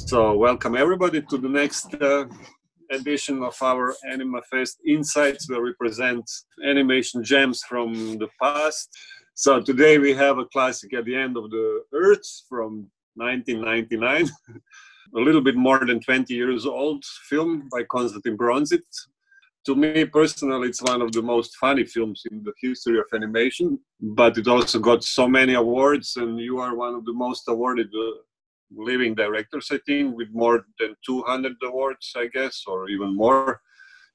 So welcome everybody to the next edition of our Animafest Insights, where we present animation gems from the past. So today we have a classic At the End of the Earth from 1999, a little bit more than 20 years old film by Konstantin Bronzit. To me personally, it's one of the most funny films in the history of animation, but it also got so many awards, and you are one of the most awarded living directors, I think, with more than 200 awards, I guess, or even more,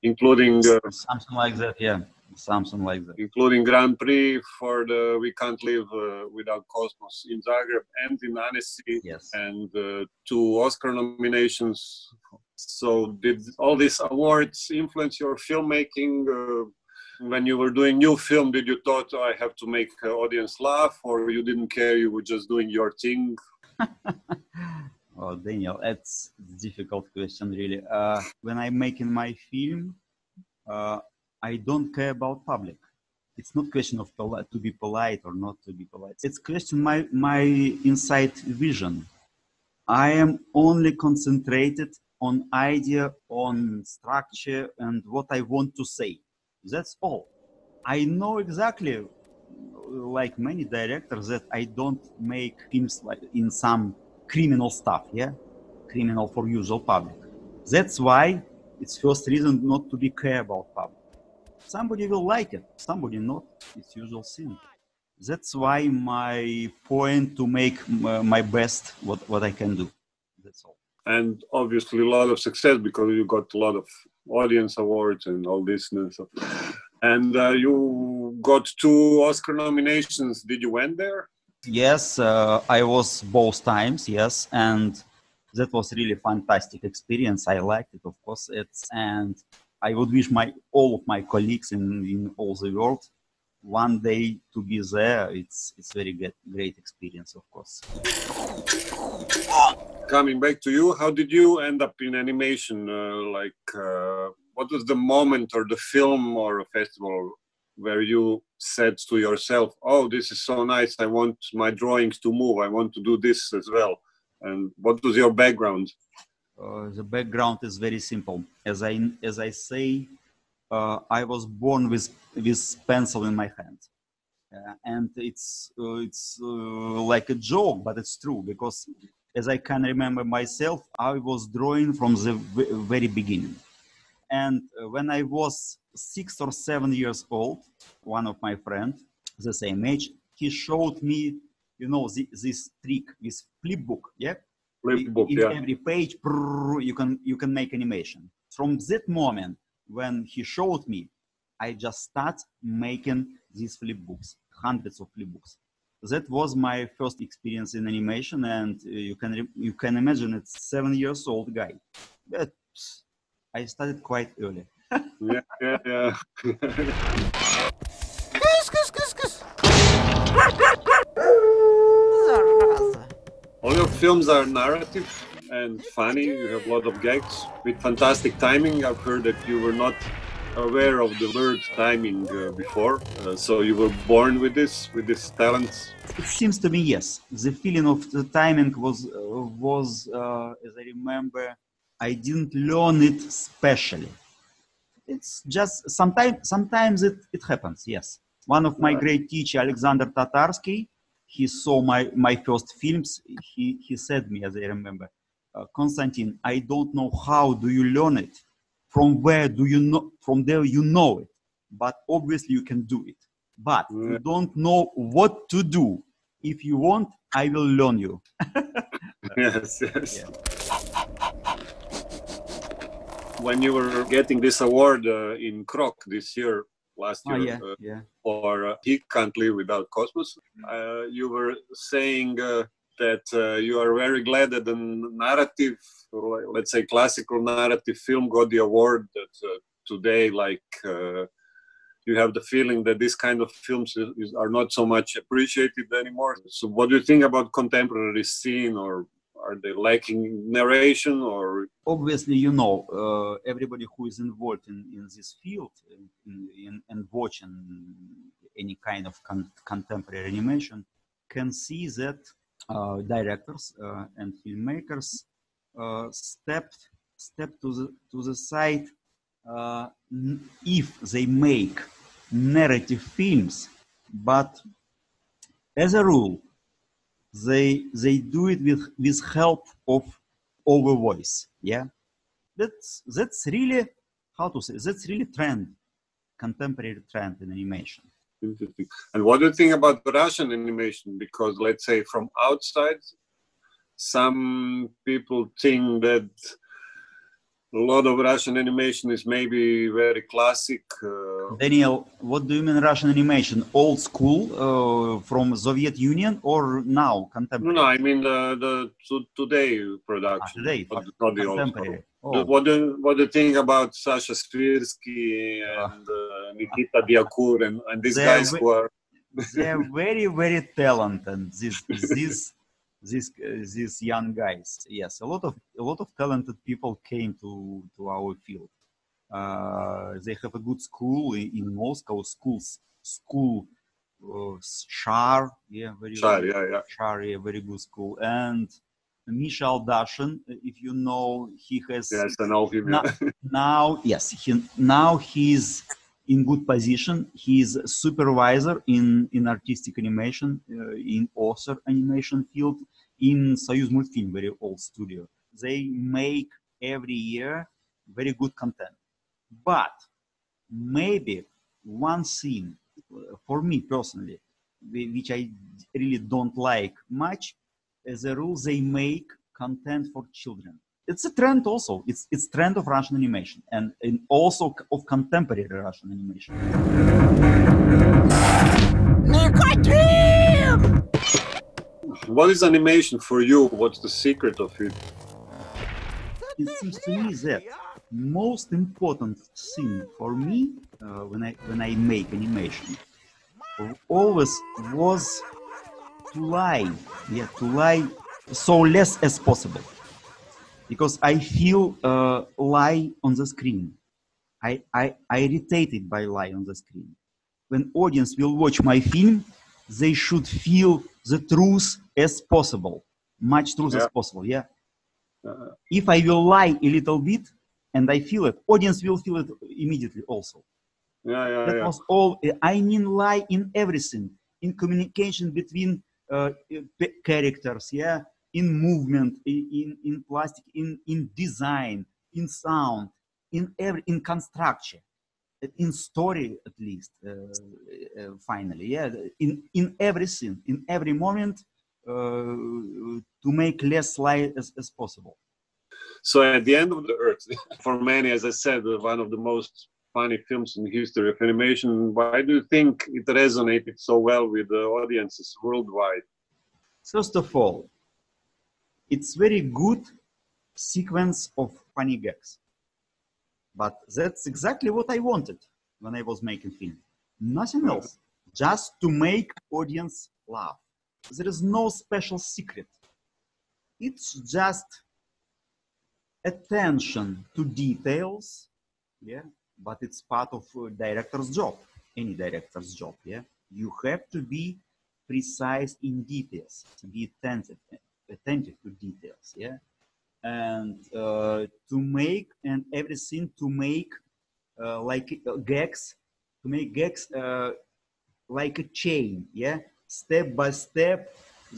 including something like that, yeah, something like that, including Grand Prix for the We Can't Live Without Cosmos in Zagreb and in Annecy, yes, and 2 Oscar nominations. So did all these awards influence your filmmaking? When you were doing new film, did you thought, oh, I have to make audience laugh, or you didn't care, you were just doing your thing? Oh, Daniel, that's a difficult question, really. When I'm making my film, I don't care about public. It's not question of to be polite or not to be polite. It's question my inside vision. I am only concentrated on idea, on structure, and what I want to say. That's all. I know exactly, like many directors, that I don't make films like in some criminal stuff, yeah, criminal for usual public. That's why it's first reason not to be care about public. Somebody will like it, somebody not. It's usual thing. That's why my point to make my best what I can do. That's all. And obviously a lot of success, because you got a lot of audience awards and all this. And you got 2 Oscar nominations. Did you win there? Yes, I was both times, yes. And that was really fantastic experience. I liked it, of course. And I would wish all of my colleagues in all the world one day to be there. It's very great experience, of course. Coming back to you, how did you end up in animation? What was the moment or the film or a festival where you said to yourself, oh, this is so nice, I want my drawings to move, I want to do this as well? And what was your background? The background is very simple. As I say, I was born with pencil in my hand. And it's like a joke, but it's true, because as I can remember myself, I was drawing from the very beginning. And when I was 6 or 7 years old, one of my friends, the same age, he showed me, this trick, this flip book, yeah? In every page, you can make animation. From that moment, when he showed me, I just start making these flip books, hundreds of flip books. That was my first experience in animation, and you can imagine it's 7 years old guy. But I started quite early. Yeah. All your films are narrative and funny. You have a lot of gags with fantastic timing. I've heard that you were not aware of the word timing before, so you were born with this talent. It seems to me, yes. The feeling of the timing was as I remember, I didn't learn it specially. It's just sometimes it happens, yes. One of my great teacher, Alexander Tatarsky, he saw my first films. He said me, as I remember, Konstantin, I don't know how do you learn it. From where do you know? From there you know it, but obviously you can do it. But you don't know what to do. If you want, I will learn you. Yes. Yeah. When you were getting this award in Krok this year, last year, for He Can't Live Without Cosmos, you were saying that you are very glad that the narrative, let's say classical narrative film, got the award. That today, you have the feeling that this kind of films are not so much appreciated anymore. So what do you think about contemporary scene, or are they lacking narration? Or obviously, everybody who is involved in this field and watching any kind of contemporary animation can see that directors and filmmakers step to the side if they make narrative films, but as a rule, they do it with help of over voice. Yeah, that's really, how to say, that's really contemporary trend in animation. Interesting. And what do you think about Russian animation? Because let's say from outside, some people think that a lot of Russian animation is maybe very classic. Daniel, what do you mean Russian animation? Old school from Soviet Union or now contemporary? No, I mean the today production. Today, not the old school. Oh. What do you think about Sasha Svirsky and Nikita Diakur and these guys who are? They're very, very talented. These young guys. Yes, a lot of talented people came to our field. They have a good school in Moscow. School Shar, very good school. And Misha Aldashin, if you know, he has. Yes, I know him. Now he's in good position. He's a supervisor in artistic animation, in author animation field, in Soyuz Multfilm, very old studio. They make every year very good content. But maybe one thing for me personally, which I really don't like much, as a rule, they make content for children. It's a trend also. It's trend of Russian animation and also of contemporary Russian animation. What is animation for you? What's the secret of it? It seems to me that most important thing for me when I make animation always was to lie so less as possible, because I feel lie on the screen. I irritated by lie on the screen. When audience will watch my film, they should feel the truth as possible, much truth as possible. Yeah. If I will lie a little bit and I feel it, audience will feel it immediately also. That was all. I mean, lie in everything, in communication between characters, in movement, in plastic, in design, in sound, in construction, in story at least. Finally, in everything, in every moment, to make less lie as possible. So at the end of the earth, for many, as I said, one of the most funny films in the history of animation. Why do you think it resonated so well with the audiences worldwide? First of all, it's very good sequence of funny gags. But that's exactly what I wanted when I was making film. Nothing else, just to make audience laugh. There is no special secret. It's just attention to details, but it's part of a director's job, any director's job, You have to be precise in details, to be attentive to details, and to make, and everything to make like gags, like a chain, step by step,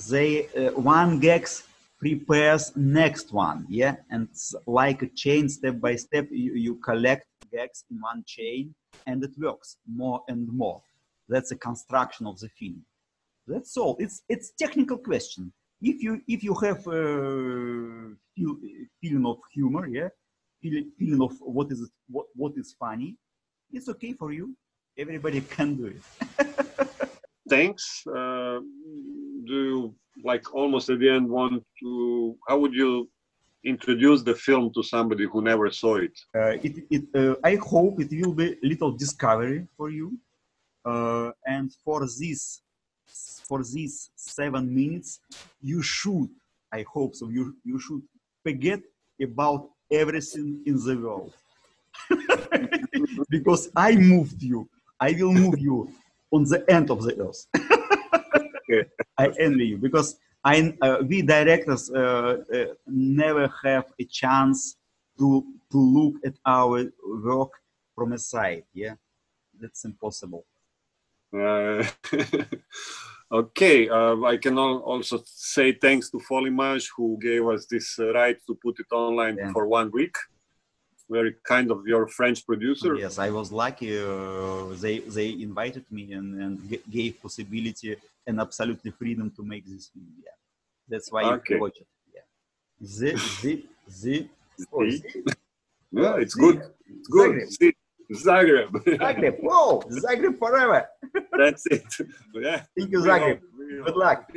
they one gags prepares next one, and like a chain, step by step, you collect gags in one chain, and it works more and more. That's a construction of the film. That's all. It's technical question. If you have feeling of humor, feeling of what is funny, it's okay for you. Everybody can do it. Thanks. Do you, like, almost at the end, want to? How would you introduce the film to somebody who never saw it? I hope it will be a little discovery for you, and for these 7 minutes, you should. I hope so. You should forget about everything in the world, because I moved you. I will move you on the end of the earth. I envy you, because we directors never have a chance to look at our work from a side. Yeah, that's impossible. Okay, I can also say thanks to Folimage who gave us this right to put it online for 1 week. Very kind of your French producer. Yes, I was lucky. They invited me and gave possibility and absolutely freedom to make this film. Yeah, that's why you can watch it. Yeah. Yeah, it's good. It's good. Zagreb. Zagreb. Whoa, Zagreb forever. That's it. Yeah. Thank you, Zagreb. Good luck.